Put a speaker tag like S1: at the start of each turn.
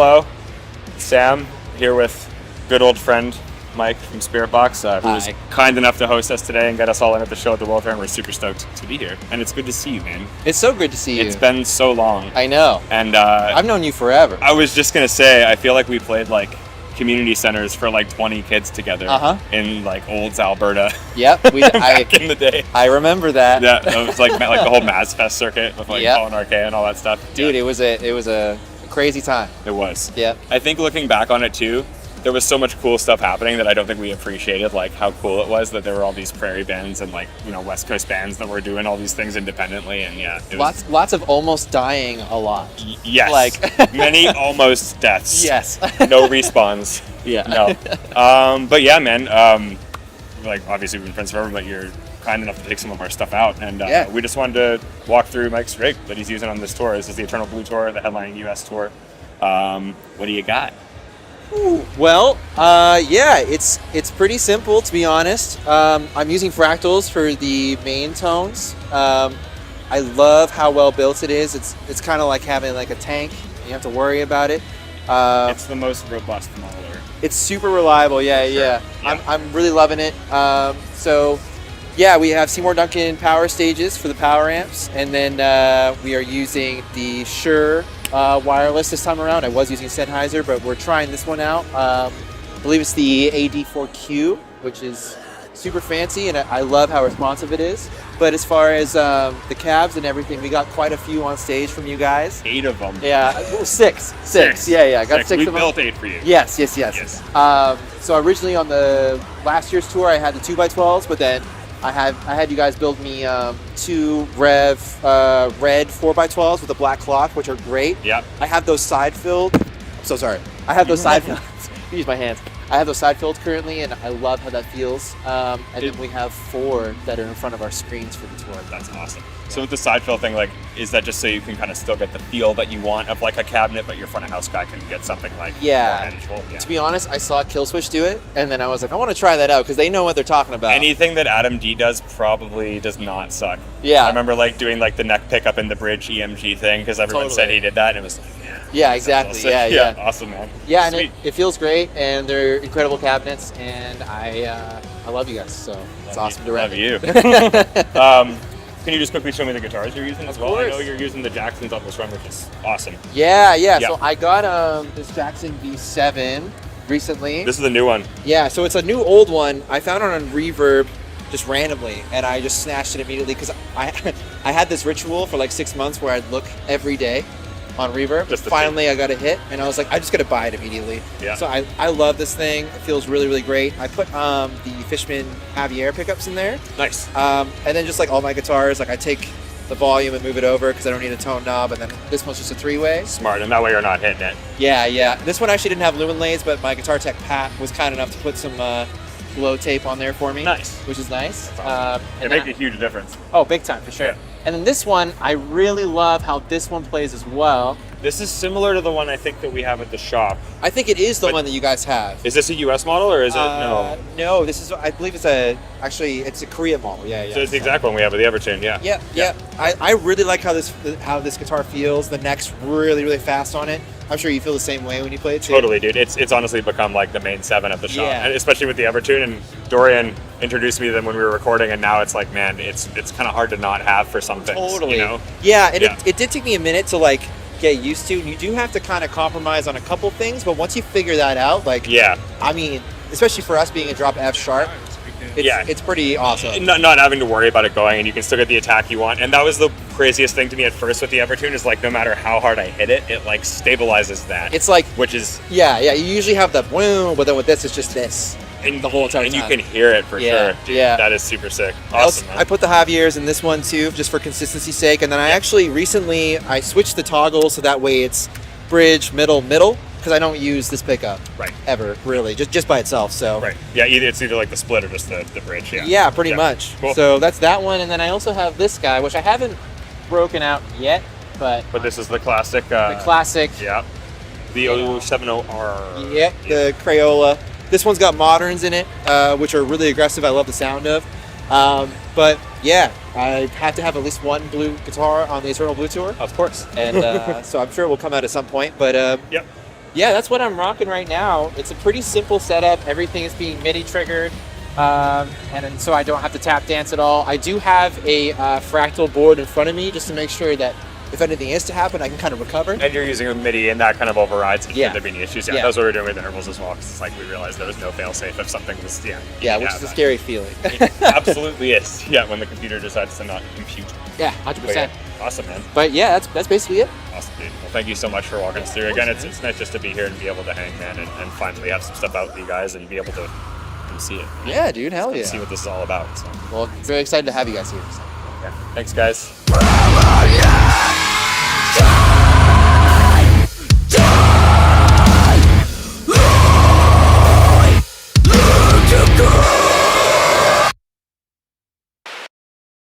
S1: hello. Sam here with good old friend Mike from Spiritbox, who was kind enough to host us today and get us all in at the show at the Wiltern. We're super stoked to be here, and it's good to see you, man.
S2: It's so good to see you.
S1: It's been so long.
S2: I know.
S1: And
S2: I've known you forever.
S1: I was just gonna say, I feel like we played like community centers for like 20 kids together in like Olds, Alberta.
S2: Yep,
S1: back in the day.
S2: I remember that.
S1: Yeah, it was like the whole Maz Fest circuit with like Colin Arcade and all that stuff.
S2: Dude, it was a crazy time.
S1: It was.
S2: Yeah.
S1: I think looking back on it too, there was so much cool stuff happening that I don't think we appreciated, like how cool it was that there were all these prairie bands and like, you know, West Coast bands that were doing all these things independently, and it was,
S2: lots of almost dying a lot.
S1: Yes.
S2: Like
S1: many almost deaths.
S2: Yes.
S1: No respawns.
S2: Yeah.
S1: No. But yeah, man. Like obviously we've been friends forever, but you're kind enough to take some of our stuff out, and we just wanted to walk through Mike's rig that he's using on this tour. This is the Eternal Blue Tour, the headlining US tour. What do you got?
S2: Well, it's pretty simple, to be honest. I'm using fractals for the main tones. I love how well built it is. It's kind of like having like a tank. You have to worry about it.
S1: It's the most robust modeler.
S2: It's super reliable. Yeah. I'm really loving it. So we have Seymour Duncan power stages for the power amps, and then we are using the Shure wireless this time around. I was using Sennheiser, but we're trying this one out. I believe it's the AD4Q, which is super fancy, and I love how responsive it is. But as far as the cabs and everything, we got quite a few on stage from you guys.
S1: 8 of them.
S2: Yeah, six. Yeah, I got 6 of them.
S1: We built 8 for you.
S2: Yes. So originally on the last year's tour, I had the 2x12s, but then I had you guys build me 2 Revv red 4x12s with a black clock, which are great.
S1: Yep.
S2: I have those side filled. I'm so sorry. I have those side filled. Use my hands. I have those side filled currently, and I love how that feels. And then we have 4 that are in front of our screens for the tour.
S1: That's awesome. So with the side fill thing, like, is that just so you can kind of still get the feel that you want of like a cabinet, but your front of house guy can get something like more manageable? Yeah.
S2: To be honest, I saw Killswitch do it, and then I was like, I want to try that out because they know what they're talking about.
S1: Anything that Adam D does probably does not suck.
S2: Yeah.
S1: I remember like doing like the neck pickup in the bridge EMG thing because everyone said he did that, and it was like,
S2: yeah, exactly.
S1: Awesome.
S2: Yeah.
S1: Awesome, man.
S2: Yeah, and it feels great, and they're incredible cabinets, and I love you guys. So it's awesome to rep.
S1: Love you. Can you just quickly show me the guitars you're using as well?
S2: Course.
S1: I know you're using the Jacksons on this run, which is awesome.
S2: Yeah. So I got this Jackson V7 recently.
S1: This is the new one.
S2: Yeah, so it's a new old one. I found it on Revv just randomly, and I just snatched it immediately because I had this ritual for like 6 months where I'd look every day on Revv. Finally, I got a hit, and I was like, I just got to buy it immediately.
S1: Yeah.
S2: So I love this thing. It feels really, really great. I put the Fishman Javier pickups in there.
S1: Nice.
S2: And then just like all my guitars, like I take the volume and move it over because I don't need a tone knob, and then this one's just a 3-way.
S1: Smart, and that way you're not hitting it.
S2: Yeah. This one actually didn't have lumen lays, but my guitar tech Pat was kind enough to put some glow tape on there for me.
S1: Nice.
S2: Which is nice.
S1: Awesome. It makes a huge difference.
S2: Oh, big time, for sure.
S1: Yeah.
S2: And then this one, I really love how this one plays as well.
S1: This is similar to the one I think that we have at the shop.
S2: I think it is the one that you guys have.
S1: Is this a US model or is it no?
S2: No, this is, I believe it's a Korea model. Yeah.
S1: So it's the exact one we have with the Evertune,
S2: Yeah. I really like how this guitar feels. The neck's really, really fast on it. I'm sure you feel the same way when you play it too.
S1: Totally, dude. It's honestly become like the main 7 at the shop, and especially with the Evertune. And Dorian introduced me to them when we were recording, and now it's like, man, it's kind of hard to not have for some things.
S2: Totally.
S1: You know?
S2: Yeah, and it did take me a minute to like get used to, and you do have to kind of compromise on a couple things, but once you figure that out, like, I mean, especially for us being a drop F sharp, it's pretty awesome.
S1: Not having to worry about it going, and you can still get the attack you want. And that was the craziest thing to me at first with the Evertune, is like no matter how hard I hit it, it like stabilizes that.
S2: It's like,
S1: which is
S2: you usually have the boom, but then with this, it's just this. And the whole entire time.
S1: And you can hear it for sure. Dude, that is super sick. Awesome, man.
S2: I put the Javiers in this one too, just for consistency's sake. And then I actually recently, I switched the toggle so that way it's bridge, middle, because I don't use this pickup ever, really, just by itself. So
S1: it's either like the split or just the bridge.
S2: Yeah, pretty much.
S1: Cool.
S2: So that's that one. And then I also have this guy, which I haven't broken out yet, but
S1: this is the classic. Yeah. The 070R.
S2: Yeah, the Crayola. This one's got moderns in it, which are really aggressive. I love the sound of. But yeah, I have to have at least one blue guitar on the Eternal Blue Tour.
S1: Of course.
S2: And so I'm sure it will come out at some point. But yeah, that's what I'm rocking right now. It's a pretty simple setup. Everything is being MIDI triggered. And so I don't have to tap dance at all. I do have a fractal board in front of me just to make sure that if anything is to happen, I can kind of recover.
S1: And you're using a MIDI, and that kind of overrides if
S2: Yeah.
S1: there be any issues. Yeah,
S2: Yeah.
S1: that's what we're doing with intervals as well. Because it's like we realized there was no fail-safe if something was,
S2: Yeah, which is a scary feeling.
S1: It absolutely is. Yeah, when the computer decides to not compute.
S2: Yeah, 100%.
S1: Awesome, man.
S2: But yeah, that's basically it.
S1: Awesome, dude. Well, thank you so much for walking us through. Again, it's nice just to be here and be able to hang, man, and finally have some stuff out with you guys and be able to come see it.
S2: Yeah, dude, hell yeah.
S1: See what this is all about. So.
S2: Well, very excited to have you guys here.
S1: Yeah. Thanks, guys.